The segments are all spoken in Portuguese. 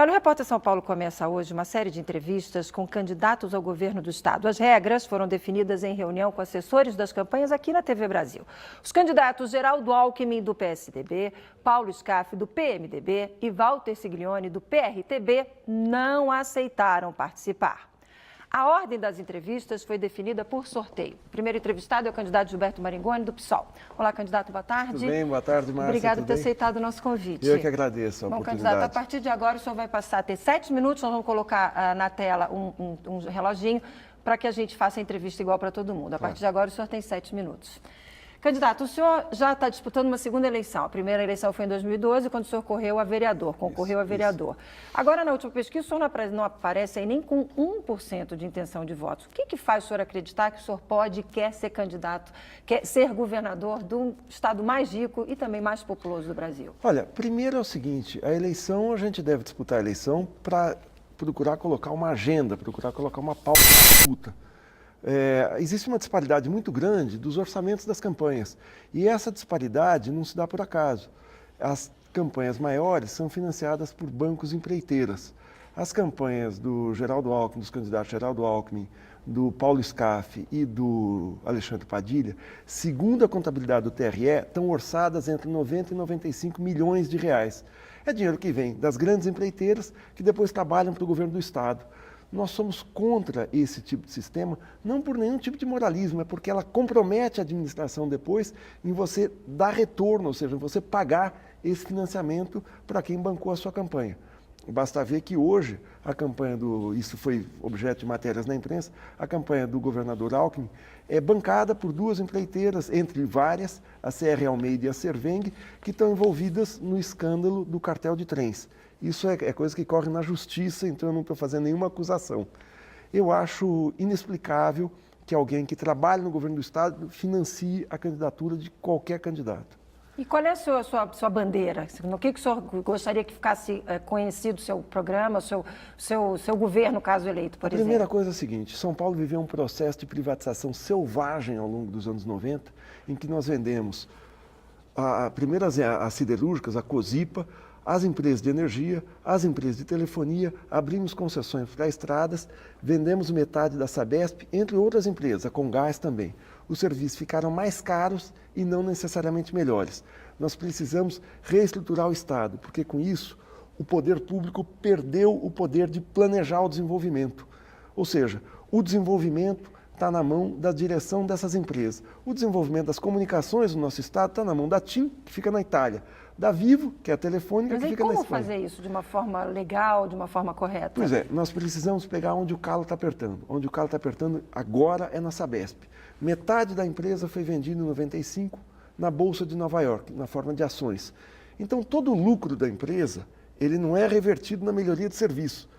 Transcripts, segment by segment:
Olha, o Repórter São Paulo começa hoje uma série de entrevistas com candidatos ao governo do estado. As regras foram definidas em reunião com assessores das campanhas aqui na TV Brasil. Os candidatos Geraldo Alckmin, do PSDB, Paulo Scaff, do PMDB e Walter Siglioni, do PRTB, não aceitaram participar. A ordem das entrevistas foi definida por sorteio. O primeiro entrevistado é o candidato Gilberto Maringoni, do PSOL. Olá, candidato, boa tarde. Tudo bem, boa tarde, Márcia. Obrigada por ter aceitado o nosso convite. Eu que agradeço a oportunidade. Candidato, a partir de agora o senhor vai passar a ter 7 minutos, nós vamos colocar na tela um reloginho para que a gente faça a entrevista igual para todo mundo. A partir de agora o senhor tem 7 minutos. Candidato, o senhor já está disputando uma segunda eleição. A primeira eleição foi em 2012, quando o senhor concorreu a vereador. Agora, na última pesquisa, o senhor não aparece aí nem com 1% de intenção de votos. O que faz o senhor acreditar que o senhor quer ser candidato, quer ser governador do estado mais rico e também mais populoso do Brasil? Olha, primeiro é o seguinte, a eleição, a gente deve disputar a eleição para procurar colocar uma agenda, procurar colocar uma pauta de disputa. Existe uma disparidade muito grande dos orçamentos das campanhas e essa disparidade não se dá por acaso. As campanhas maiores são financiadas por bancos empreiteiras. As campanhas do Geraldo Alckmin, dos candidatos Geraldo Alckmin, do Paulo Scaff e do Alexandre Padilha, segundo a contabilidade do TRE, estão orçadas entre 90 e 95 milhões de reais. É dinheiro que vem das grandes empreiteiras que depois trabalham para o governo do estado. Nós somos contra esse tipo de sistema, não por nenhum tipo de moralismo, é porque ela compromete a administração depois em você dar retorno, ou seja, você pagar esse financiamento para quem bancou a sua campanha. Basta ver que hoje a campanha isso foi objeto de matérias na imprensa, a campanha do governador Alckmin é bancada por duas empreiteiras, entre várias, a CR Almeida e a Serveng, que estão envolvidas no escândalo do cartel de trens. Isso é coisa que corre na justiça, então eu não estou fazendo nenhuma acusação. Eu acho inexplicável que alguém que trabalha no governo do estado financie a candidatura de qualquer candidato. E qual é a sua bandeira? No que o senhor gostaria que ficasse conhecido o seu programa, o seu governo, caso eleito, por exemplo? A primeira coisa é a seguinte, São Paulo viveu um processo de privatização selvagem ao longo dos anos 90, em que nós vendemos primeiro as siderúrgicas, a Cosipa, as empresas de energia, as empresas de telefonia, abrimos concessões para estradas, vendemos metade da Sabesp, entre outras empresas, a Comgás também. Os serviços ficaram mais caros e não necessariamente melhores. Nós precisamos reestruturar o Estado, porque com isso o poder público perdeu o poder de planejar o desenvolvimento. Ou seja, o desenvolvimento está na mão da direção dessas empresas. O desenvolvimento das comunicações no nosso Estado está na mão da TIM, que fica na Itália, da Vivo, que é a Telefônica, que fica na Espanha. Mas como fazer isso de uma forma legal, de uma forma correta? Pois é, nós precisamos pegar onde o calo está apertando. Onde o calo está apertando agora é na Sabesp. Metade da empresa foi vendida em 95 na Bolsa de Nova York, na forma de ações. Então, todo o lucro da empresa, ele não é revertido na melhoria de serviço.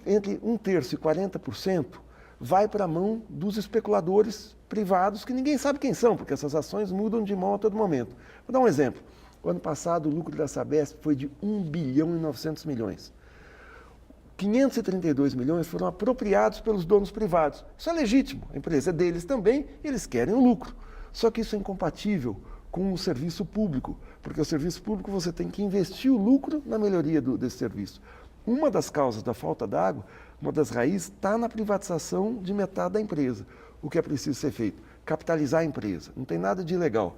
Entre 1/3 e 40% vai para a mão dos especuladores privados, que ninguém sabe quem são, porque essas ações mudam de mão a todo momento. Vou dar um exemplo. O ano passado, o lucro da Sabesp foi de 1 bilhão e 900 milhões. 532 milhões foram apropriados pelos donos privados. Isso é legítimo, a empresa é deles também, eles querem o lucro. Só que isso é incompatível com o serviço público, porque o serviço público você tem que investir o lucro na melhoria desse serviço. Uma das causas da falta d'água, uma das raízes, está na privatização de metade da empresa. O que é preciso ser feito? Capitalizar a empresa. Não tem nada de ilegal.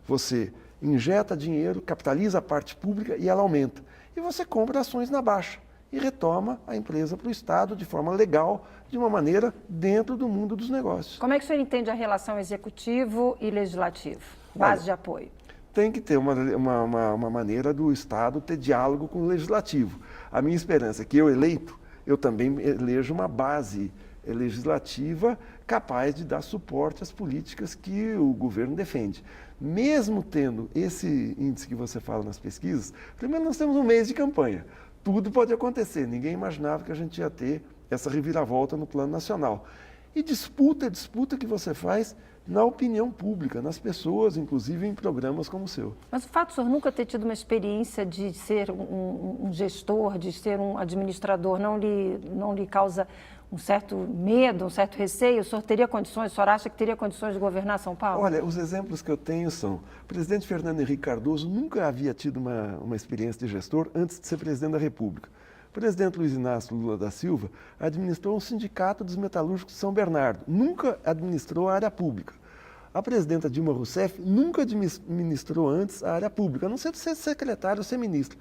Você injeta dinheiro, capitaliza a parte pública e ela aumenta. E você compra ações na baixa e retoma a empresa para o Estado de forma legal, de uma maneira dentro do mundo dos negócios. Como é que o senhor entende a relação executivo e legislativo? Base de apoio. Tem que ter uma maneira do Estado ter diálogo com o legislativo. A minha esperança é que eu eleito, eu também elejo uma base legislativa capaz de dar suporte às políticas que o governo defende. Mesmo tendo esse índice que você fala nas pesquisas, primeiro nós temos um mês de campanha. Tudo pode acontecer, ninguém imaginava que a gente ia ter essa reviravolta no plano nacional. E disputa que você faz na opinião pública, nas pessoas, inclusive em programas como o seu. Mas o fato de o senhor nunca ter tido uma experiência de ser um gestor, de ser um administrador, não lhe causa um certo medo, um certo receio? O senhor teria condições, o senhor acha que teria condições de governar São Paulo? Olha, os exemplos que eu tenho são, o presidente Fernando Henrique Cardoso nunca havia tido uma experiência de gestor antes de ser presidente da República. O presidente Luiz Inácio Lula da Silva administrou um sindicato dos metalúrgicos de São Bernardo, nunca administrou a área pública. A presidenta Dilma Rousseff nunca administrou antes a área pública, a não ser ser secretário ou ser ministro.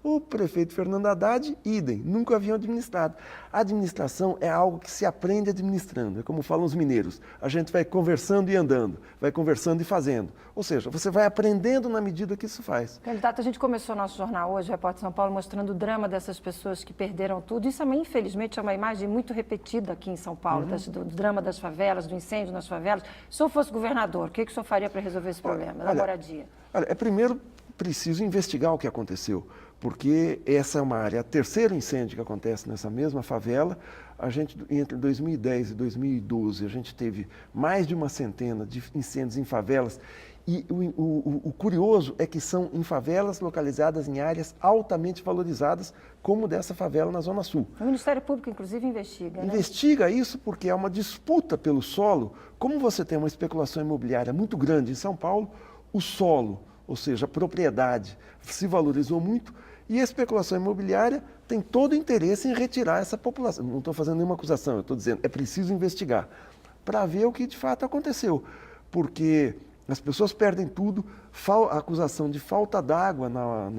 O prefeito Fernando Haddad, idem, nunca haviam administrado. A administração é algo que se aprende administrando, é como falam os mineiros. A gente vai conversando e andando, vai conversando e fazendo. Ou seja, você vai aprendendo na medida que isso faz. Candidato, a gente começou nosso jornal hoje, Repórter São Paulo, mostrando o drama dessas pessoas que perderam tudo. Isso também, infelizmente, é uma imagem muito repetida aqui em São Paulo, do drama das favelas, do incêndio nas favelas. Se eu fosse governador, o que o senhor faria para resolver esse problema da moradia? Olha, primeiro preciso investigar o que aconteceu, porque essa é uma área, a terceiro incêndio que acontece nessa mesma favela. A gente, entre 2010 e 2012, a gente teve mais de uma centena de incêndios em favelas. E o curioso é que são em favelas localizadas em áreas altamente valorizadas, como dessa favela na Zona Sul. O Ministério Público, inclusive, investiga, né? Investiga isso porque é uma disputa pelo solo. Como você tem uma especulação imobiliária muito grande em São Paulo, o solo, ou seja, a propriedade, se valorizou muito e a especulação imobiliária tem todo o interesse em retirar essa população. Não estou fazendo nenhuma acusação, eu estou dizendo, é preciso investigar para ver o que de fato aconteceu, porque as pessoas perdem tudo, a acusação de falta d'água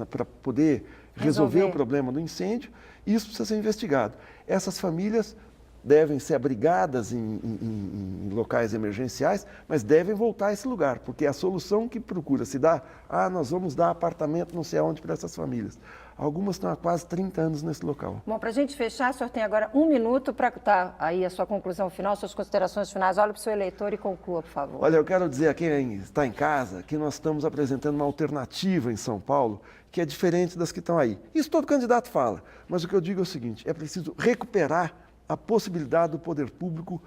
para poder resolver o problema do incêndio, isso precisa ser investigado. Essas famílias devem ser abrigadas em locais emergenciais, mas devem voltar a esse lugar, porque a solução que procura se dá, nós vamos dar apartamento não sei aonde para essas famílias. Algumas estão há quase 30 anos nesse local. Bom, para a gente fechar, o senhor tem agora 1 minuto para dar aí a sua conclusão final, suas considerações finais. Olha para o seu eleitor e conclua, por favor. Olha, eu quero dizer a quem está em casa que nós estamos apresentando uma alternativa em São Paulo que é diferente das que estão aí. Isso todo candidato fala, mas o que eu digo é o seguinte, é preciso recuperar a possibilidade do poder público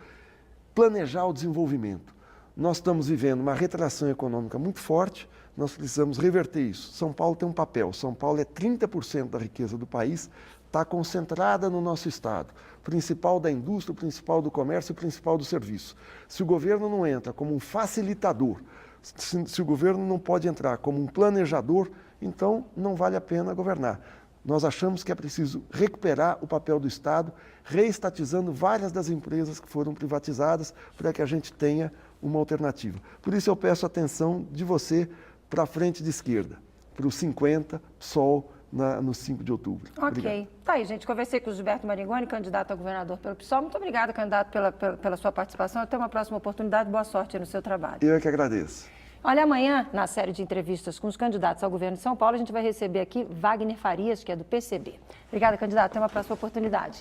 planejar o desenvolvimento. Nós estamos vivendo uma retração econômica muito forte, nós precisamos reverter isso. São Paulo tem um papel, São Paulo é 30% da riqueza do país, está concentrada no nosso estado, principal da indústria, o principal do comércio e o principal do serviço. Se o governo não entra como um facilitador, se o governo não pode entrar como um planejador, então não vale a pena governar. Nós achamos que é preciso recuperar o papel do Estado, reestatizando várias das empresas que foram privatizadas, para que a gente tenha uma alternativa. Por isso eu peço a atenção de você para a frente de esquerda, para o 50, PSOL, no 5 de outubro. Ok. Obrigado. Tá aí, gente. Conversei com o Gilberto Maringoni, candidato a governador pelo PSOL. Muito obrigada, candidato, pela sua participação. Até uma próxima oportunidade. Boa sorte no seu trabalho. Eu é que agradeço. Olha, amanhã, na série de entrevistas com os candidatos ao governo de São Paulo, a gente vai receber aqui Wagner Farias, que é do PCB. Obrigada, candidato. Até uma próxima oportunidade.